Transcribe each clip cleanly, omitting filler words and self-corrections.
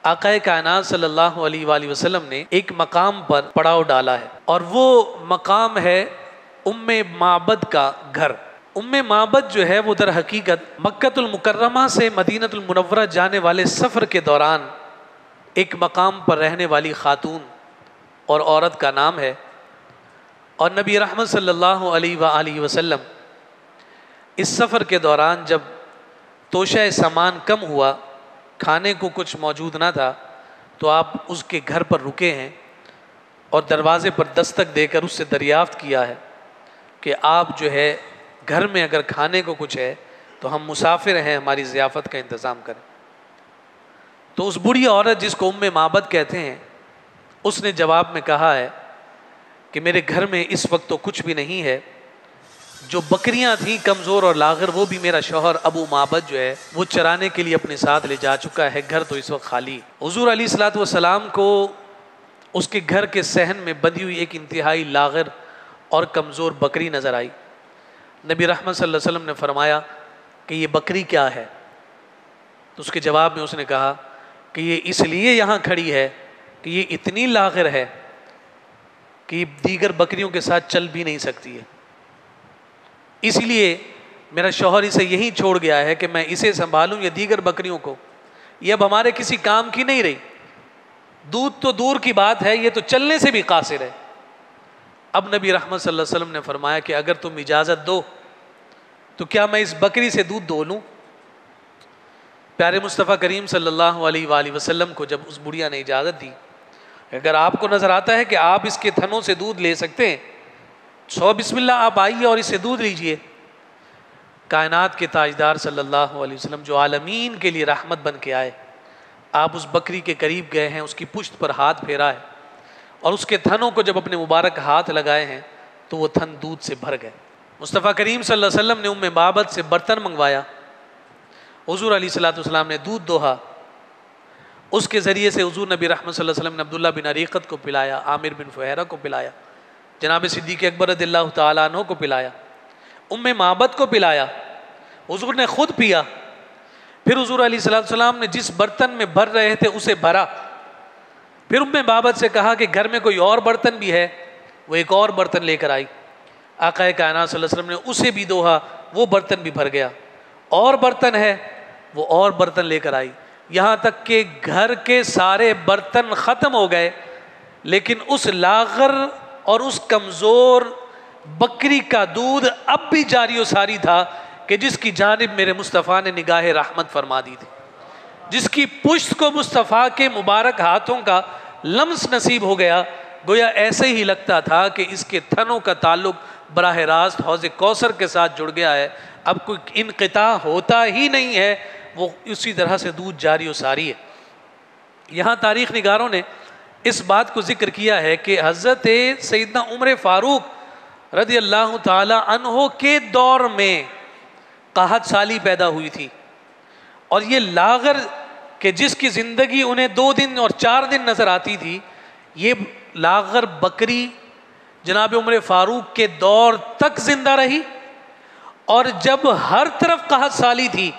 آقا کائنات صلی اللہ علیہ وآلہ وسلم نے ایک مقام پر پڑاؤ ڈالا ہے، اور وہ مقام ہے ام معبد کا گھر۔ ام معبد جو ہے وہ در حقیقت مکۃ المکرمہ سے مدینہ المنورہ جانے والے سفر کے دوران ایک مقام پر رہنے والی خاتون اور عورت کا نام ہے، اور نبی رحمت صلی اللہ علیہ وآلہ وسلم اس سفر کے دوران جب توشہ سامان کم ہوا، کھانے کو کچھ موجود نہ تھا، تو آپ اس کے گھر پر رکے ہیں اور دروازے پر دستک دے کر اس سے دریافت کیا ہے کہ آپ جو ہے گھر میں اگر کھانے کو کچھ ہے تو ہم مسافر ہیں، ہماری ضیافت کا انتظام کریں۔ تو اس بوڑھی عورت جس کو ام معبد کہتے ہیں، اس نے جواب میں کہا ہے کہ میرے گھر میں اس وقت تو کچھ بھی نہیں ہے، جو بکریاں تھیں کمزور اور لاغر وہ بھی میرا شوہر ابو معبد جو ہے وہ چرانے کے لیے اپنے ساتھ لے جا چکا ہے، گھر تو اس وقت خالی۔ حضور علیہ الصلوۃ والسلام کو اس کے گھر کے صحن میں بندھی ہوئی ایک انتہائی لاغر اور کمزور بکری نظر آئی۔ نبی رحمت صلی اللہ علیہ وسلم نے فرمایا کہ یہ بکری کیا ہے؟ تو اس کے جواب میں اس نے کہا کہ یہ اس لیے یہاں کھڑی ہے کہ یہ اتنی لاغر ہے کہ یہ دیگر بکریوں کے ساتھ چل بھی نہیں سکتی ہے، اس لیے میرا شوہر اسے یہیں چھوڑ گیا ہے کہ میں اسے سنبھالوں یا دیگر بکریوں کو، یہ اب ہمارے کسی کام کی نہیں رہی، دودھ تو دور کی بات ہے، یہ تو چلنے سے بھی قاصر ہے۔ اب نبی رحمت صلی اللہ علیہ وسلم نے فرمایا کہ اگر تم اجازت دو تو کیا میں اس بکری سے دودھ دو لوں؟ پیارے مصطفیٰ کریم صلی اللہ علیہ وآلہ وسلم کو جب اس بڑھیا نے اجازت دی، اگر آپ کو نظر آتا ہے کہ آپ اس کے تھنوں سے دودھ لے سکتے ہیں، سو بسم اللہ آپ آئیے اور اس سے دودھ لیجئے۔ کائنات کے تاجدار صلی اللہ علیہ وسلم جو عالمین کے لیے رحمت بن کے آئے، آپ اس بکری کے قریب گئے ہیں، اس کی پشت پر ہاتھ پھیرا ہے، اور اس کے تھنوں کو جب اپنے مبارک ہاتھ لگائے ہیں تو وہ تھن دودھ سے بھر گئے۔ مصطفیٰ کریم صلی اللہ علیہ وسلم نے ام معبد سے برتن منگوایا، حضور علیہ الصلوۃ والسلام نے دودھ دوہا، اس کے ذریعے سے حضور نبی رحمت صلی اللہ علیہ وسلم نے عبداللہ بن عریقت کو پلایا، عامر بن فہیرہ کو پلایا، جناب صدیق اکبر رضی اللہ تعالیٰ عنہ کو پلایا، ام معبد کو پلایا، حضور نے خود پیا، پھر حضور علیہ الصلوۃ والسلام نے جس برتن میں بھر رہے تھے اسے بھرا، پھر ام معبد سے کہا کہ گھر میں کوئی اور برتن بھی ہے، وہ ایک اور برتن لے کر آئی، آقا کائنات صلی اللہ علیہ وسلم نے اسے بھی دوہا، وہ برتن بھی بھر گیا، اور برتن ہے وہ اور برتن لے کر آئی، یہاں تک کہ گھر کے سارے برتن ختم ہو گئے، لیکن اس لاغر اور اس کمزور بکری کا دودھ اب بھی جاری و ساری تھا کہ جس کی جانب میرے مصطفیٰ نے نگاہ رحمت فرما دی تھی، جس کی پشت کو مصطفیٰ کے مبارک ہاتھوں کا لمس نصیب ہو گیا، گویا ایسے ہی لگتا تھا کہ اس کے تھنوں کا تعلق براہ راست حوض کوثر کے ساتھ جڑ گیا ہے، اب کوئی انقطاع ہوتا ہی نہیں ہے، وہ اسی طرح سے دودھ جاری و ساری ہے۔ یہاں تاریخ نگاروں نے اس بات کو ذکر کیا ہے کہ حضرت سیدنا عمر فاروق رضی اللہ تعالی عنہ کے دور میں قحط سالی پیدا ہوئی تھی، اور یہ لاغر کہ جس کی زندگی انہیں 2 دن اور 4 دن نظر آتی تھی، یہ لاغر بکری جناب عمر فاروق کے دور تک زندہ رہی، اور جب ہر طرف قحط سالی تھی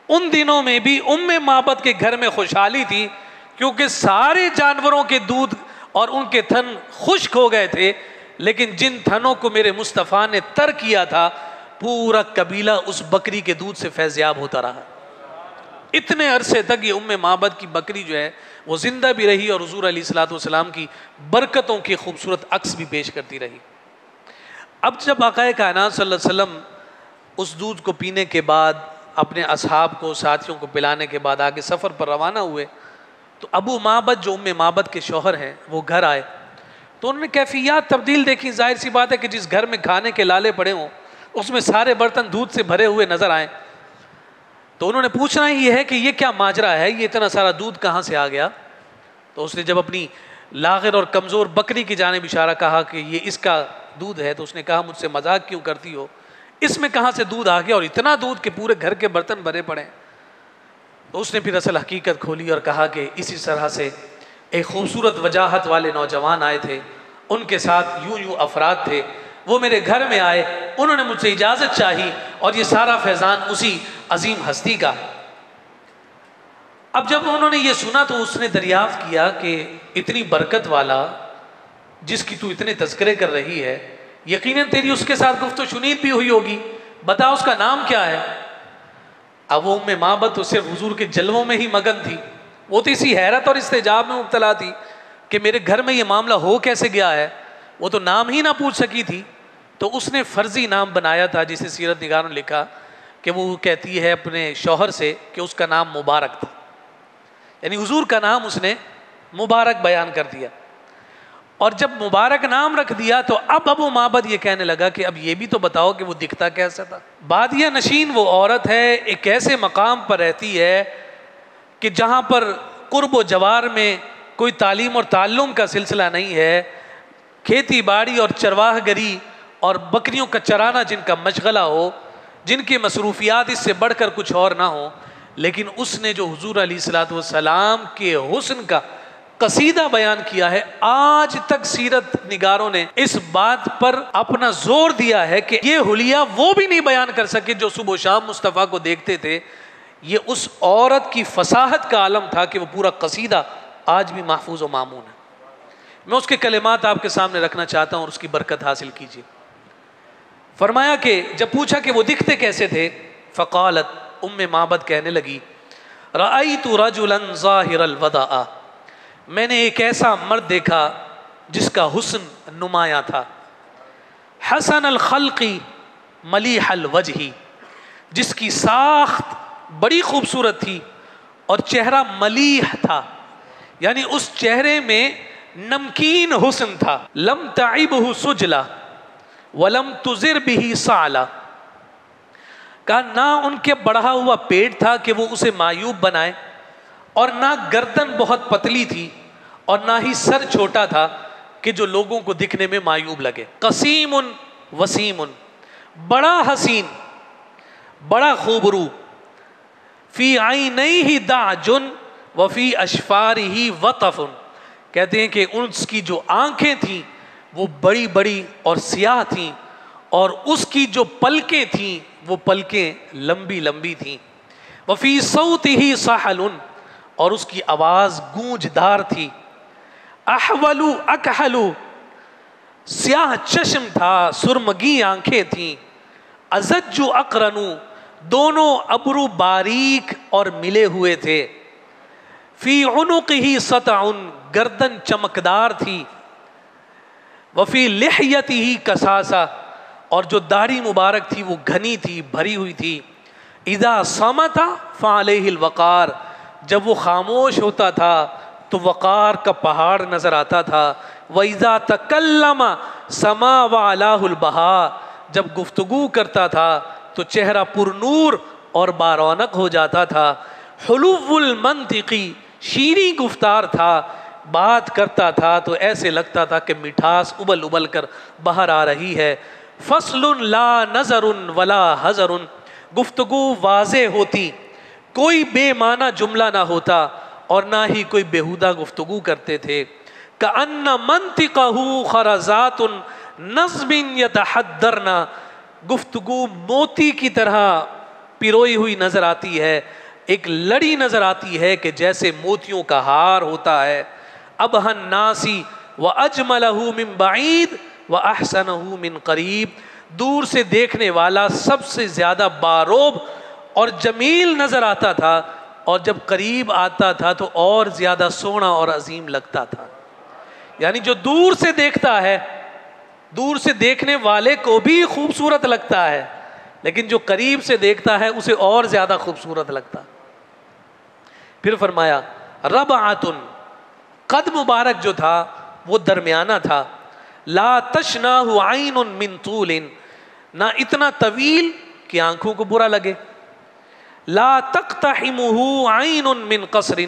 ان دنوں میں بھی ام معبد کے گھر میں خوشحالی تھی، کیونکہ سارے جانوروں کے دودھ اور ان کے تھن خشک ہو گئے تھے، لیکن جن تھنوں کو میرے مصطفیٰ نے تر کیا تھا پورا قبیلہ اس بکری کے دودھ سے فیضیاب ہوتا رہا۔ اتنے عرصے تک یہ ام معبد کی بکری جو ہے وہ زندہ بھی رہی اور حضور علیہ الصلوۃ والسلام کی برکتوں کی خوبصورت عکس بھی پیش کرتی رہی۔ اب جب آقا کائنات صلی اللہ علیہ وسلم اس دودھ کو پینے کے بعد اپنے اصحاب کو ساتھیوں کو پلانے کے بعد آگے سفر پر روانہ ہوئے، تو ابو معبد جو ام معبد کے شوہر ہیں وہ گھر آئے، تو انہوں نے کیفیات تبدیل دیکھی۔ ظاہر سی بات ہے کہ جس گھر میں کھانے کے لالے پڑے ہوں اس میں سارے برتن دودھ سے بھرے ہوئے نظر آئیں، تو انہوں نے پوچھنا ہی ہے کہ یہ کیا ماجرا ہے، یہ اتنا سارا دودھ کہاں سے آ گیا؟ تو اس نے جب اپنی لاغر اور کمزور بکری کی جانب اشارہ کہا کہ یہ اس کا دودھ ہے، تو اس نے کہا مجھ سے مذاق کیوں کرتی ہو، اس میں کہاں سے دودھ آ گیا اور اتنا دودھ کہ پورے گھر کے برتن بھرے پڑے ہیں؟ تو اس نے پھر اصل حقیقت کھولی اور کہا کہ اسی طرح سے ایک خوبصورت وجاہت والے نوجوان آئے تھے، ان کے ساتھ یوں افراد تھے، وہ میرے گھر میں آئے، انہوں نے مجھ سے اجازت چاہی اور یہ سارا فیضان اسی عظیم ہستی کا ہے۔ اب جب انہوں نے یہ سنا تو اس نے دریافت کیا کہ اتنی برکت والا جس کی تو اتنے تذکرے کر رہی ہے، یقیناً تیری اس کے ساتھ گفت و شنید بھی ہوئی ہوگی، بتا اس کا نام کیا ہے؟ اب وہ ام معبد تو صرف حضور کے جلووں میں ہی مگن تھی، وہ تو اسی حیرت اور استعجاب میں مبتلا تھی کہ میرے گھر میں یہ معاملہ ہو کیسے گیا ہے، وہ تو نام ہی نہ پوچھ سکی تھی۔ تو اس نے فرضی نام بنایا تھا، جسے سیرت نگاروں نے لکھا کہ وہ کہتی ہے اپنے شوہر سے کہ اس کا نام مبارک تھا، یعنی حضور کا نام اس نے مبارک بیان کر دیا۔ اور جب مبارک نام رکھ دیا تو اب ابو معبد یہ کہنے لگا کہ اب یہ بھی تو بتاؤ کہ وہ دکھتا کیسا تھا۔ بادیہ نشین وہ عورت ہے، ایک ایسے مقام پر رہتی ہے کہ جہاں پر قرب و جوار میں کوئی تعلیم اور تعلم کا سلسلہ نہیں ہے، کھیتی باڑی اور چرواہ گری اور بکریوں کا چرانا جن کا مشغلہ ہو، جن کی مصروفیات اس سے بڑھ کر کچھ اور نہ ہو، لیکن اس نے جو حضور علیہ الصلوۃ والسلام کے حسن کا قصیدہ بیان کیا ہے، آج تک سیرت نگاروں نے اس بات پر اپنا زور دیا ہے کہ یہ حلیہ وہ بھی نہیں بیان کر سکے جو صبح و شام مصطفیٰ کو دیکھتے تھے۔ یہ اس عورت کی فصاحت کا عالم تھا کہ وہ پورا قصیدہ آج بھی محفوظ و مامون ہے۔ میں اس کے کلمات آپ کے سامنے رکھنا چاہتا ہوں اور اس کی برکت حاصل کیجیے۔ فرمایا کہ جب پوچھا کہ وہ دکھتے کیسے تھے، فقالت ام معبد کہنے لگی، رأیت رجلا ظاہر الوداع، میں نے ایک ایسا مرد دیکھا جس کا حسن نمایاں تھا، حسن الخلق ملیح الوجہ، جس کی ساخت بڑی خوبصورت تھی اور چہرہ ملیح تھا، یعنی اس چہرے میں نمکین حسن تھا، لم تعبہ سجلا ولم تزر بہ صعلا، کہا نہ ان کے بڑھا ہوا پیٹ تھا کہ وہ اسے معیوب بنائے، اور نہ گردن بہت پتلی تھی، اور نہ ہی سر چھوٹا تھا کہ جو لوگوں کو دکھنے میں معیوب لگے۔ قسیم وسیم، بڑا حسین، بڑا خوبرو، فی عینیہ دعج وفی اشفارہ وطف، کہتے ہیں کہ اس کی جو آنکھیں تھیں وہ بڑی بڑی اور سیاہ تھیں، اور اس کی جو پلکیں تھیں وہ پلکیں لمبی لمبی تھیں، وفی صوتہ سحل، اور اس کی آواز گونجدار تھی، احول اکحل، سیاہ چشم تھا، سرمگی آنکھیں تھیں، ازج اقرن، دونوں ابرو باریک اور ملے ہوئے تھے، فی عنقہ سطع، گردن چمکدار تھی، وفی لحیتہ کساسہ، اور جو داڑھی مبارک تھی وہ گھنی تھی، بھری ہوئی تھی، اذا صمت فعلیہ الوقار، جب وہ خاموش ہوتا تھا تو وقار کا پہاڑ نظر آتا تھا، وَإِذَا تَكَلَّمَ سَمَا وَعَلَاهُ الْبَهَا، جب گفتگو کرتا تھا تو چہرہ پر نور اور بارونق ہو جاتا تھا، حلو المنطقی، شیریں گفتار تھا، بات کرتا تھا تو ایسے لگتا تھا کہ مٹھاس ابل ابل کر باہر آ رہی ہے، فصل لا نظر ولا حذر، گفتگو واضح ہوتی، کوئی بے معنی جملہ نہ ہوتا اور نہ ہی کوئی بیہودہ گفتگو کرتے تھے، کأن منطقہ خرزات نظم یتحدرن، گفتگو موتی کی طرح پیروئی ہوئی نظر آتی ہے، ایک لڑی نظر آتی ہے کہ جیسے موتیوں کا ہار ہوتا ہے، ابہى الناس واجملہ من بعید واحسنہ من قریب، دور سے دیکھنے والا سب سے زیادہ باروب اور جمیل نظر آتا تھا، اور جب قریب آتا تھا تو اور زیادہ سونا اور عظیم لگتا تھا۔ یعنی جو دور سے دیکھتا ہے، دور سے دیکھنے والے کو بھی خوبصورت لگتا ہے، لیکن جو قریب سے دیکھتا ہے اسے اور زیادہ خوبصورت لگتا۔ پھر فرمایا ربعۃ، قد مبارک جو تھا وہ درمیانہ تھا، لا تشناہ عین من طول، نہ اتنا طویل کہ آنکھوں کو برا لگے، لا تقتحمہ عین من قصر،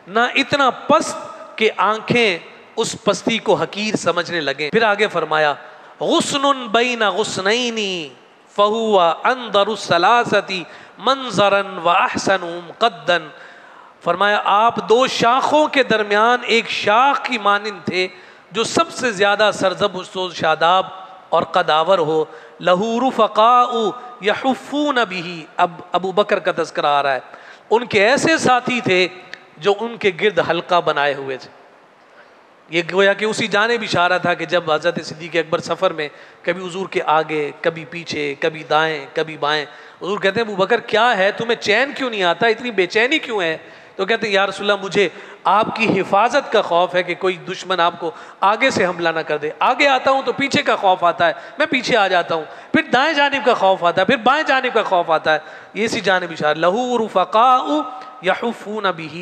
نہ اتنا پست کہ آنکھیں اس پستی کو حقیر سمجھنے لگیں۔ پھر آگے فرمایا غصن بین غصنین فہو انظر الثلاثۃ منظرا واحسنهم قدا، فرمایا آپ دو شاخوں کے درمیان ایک شاخ کی مانند تھے جو سب سے زیادہ سرزب و شاداب اور قداور ہو، لہو رفقاء یحفون بہ، اب ابو بکر کا تذکرہ آ رہا ہے، ان کے ایسے ساتھی تھے جو ان کے گرد حلقہ بنائے ہوئے تھے۔ یہ گویا کہ اسی جانب اشارہ تھا کہ جب حضرت صدیق اکبر سفر میں کبھی حضور کے آگے، کبھی پیچھے، کبھی دائیں، کبھی بائیں، حضور کہتے ہیں ابوبکر کیا ہے، تمہیں چین کیوں نہیں آتا، اتنی بے چینی کیوں ہے؟ تو کہتے ہیں یا رسول اللہ مجھے آپ کی حفاظت کا خوف ہے کہ کوئی دشمن آپ کو آگے سے حملہ نہ کر دے، آگے آتا ہوں تو پیچھے کا خوف آتا ہے، میں پیچھے آ جاتا ہوں، پھر دائیں جانب کا خوف آتا ہے، پھر بائیں جانب کا خوف آتا ہے۔ یہ اسی جانب اشارہ، لہو رفقاء یحفون بہ،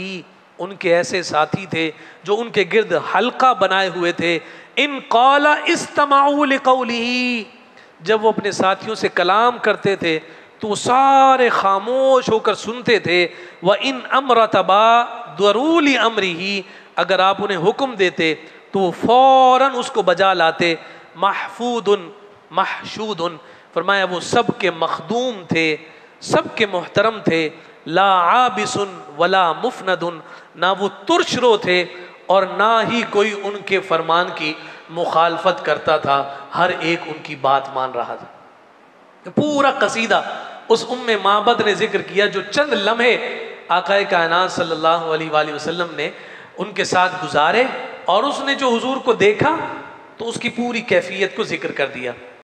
ان کے ایسے ساتھی تھے جو ان کے گرد حلقہ بنائے ہوئے تھے۔ ان قال استمعوا لقوله، جب وہ اپنے ساتھیوں سے کلام کرتے تھے تو وہ سارے خاموش ہو کر سنتے تھے۔ وَإِنْ أَمْرَ تَبَا دُرُوا لِأَمْرِهِ، اگر آپ انہیں حکم دیتے تو وہ فوراً اس کو بجا لاتے۔ محفوظ محشود، فرمایا وہ سب کے مخدوم تھے، سب کے محترم تھے۔ لا عابس ولا مفند، نہ وہ ترش رو تھے اور نہ ہی کوئی ان کے فرمان کی مخالفت کرتا تھا، ہر ایک ان کی بات مان رہا تھا۔ پورا قصیدہ اس معبد نے ذکر کیا جو چند لمحے آقا کائنات صلی اللہ علیہ وآلہ وسلم نے ان کے ساتھ گزارے، اور اس نے جو حضور کو دیکھا تو اس کی پوری کیفیت کو ذکر کر دیا۔